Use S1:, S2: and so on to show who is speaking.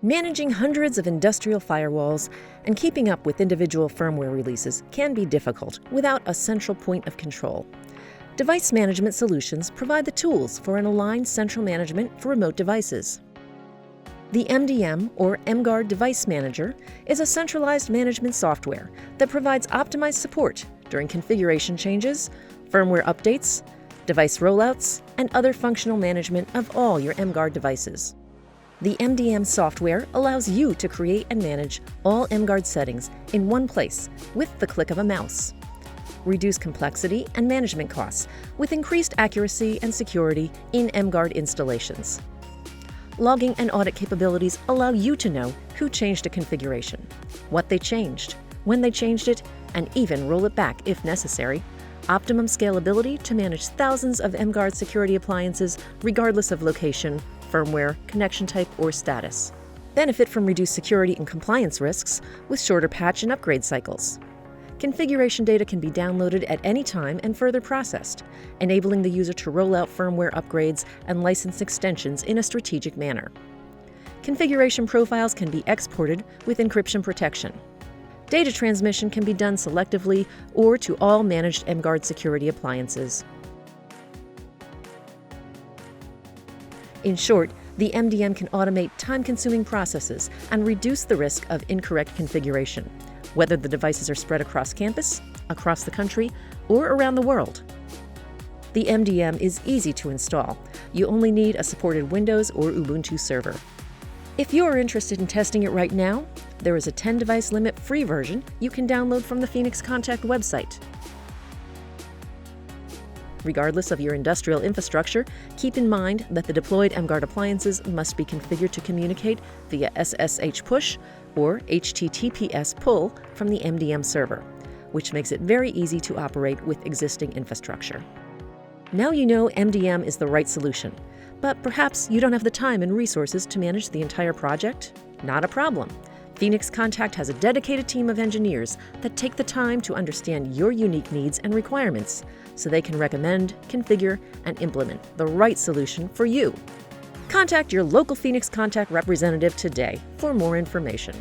S1: Managing hundreds of industrial firewalls and keeping up with individual firmware releases can be difficult without a central point of control. Device management solutions provide the tools for an aligned central management for remote devices. The MDM, or mGuard Device Manager, is a centralized management software that provides optimized support during configuration changes, firmware updates, device rollouts, and other functional management of all your mGuard devices. The MDM software allows you to create and manage all mGuard settings in one place with the click of a mouse. Reduce complexity and management costs with increased accuracy and security in mGuard installations. Logging and audit capabilities allow you to know who changed a configuration, what they changed, when they changed it, and even roll it back if necessary. Optimum scalability to manage thousands of mGuard security appliances regardless of location, firmware, connection type, or status. Benefit from reduced security and compliance risks with shorter patch and upgrade cycles. Configuration data can be downloaded at any time and further processed, enabling the user to roll out firmware upgrades and license extensions in a strategic manner. Configuration profiles can be exported with encryption protection. Data transmission can be done selectively or to all managed mGuard security appliances. In short, the MDM can automate time-consuming processes and reduce the risk of incorrect configuration, whether the devices are spread across campus, across the country, or around the world. The MDM is easy to install. You only need a supported Windows or Ubuntu server. If you are interested in testing it right now, there is a 10-device limit free version you can download from the Phoenix Contact website. Regardless of your industrial infrastructure, keep in mind that the deployed mGuard appliances must be configured to communicate via SSH push or HTTPS pull from the MDM server, which makes it very easy to operate with existing infrastructure. Now you know MDM is the right solution, but perhaps you don't have the time and resources to manage the entire project? Not a problem. Phoenix Contact has a dedicated team of engineers that take the time to understand your unique needs and requirements so they can recommend, configure, and implement the right solution for you. Contact your local Phoenix Contact representative today for more information.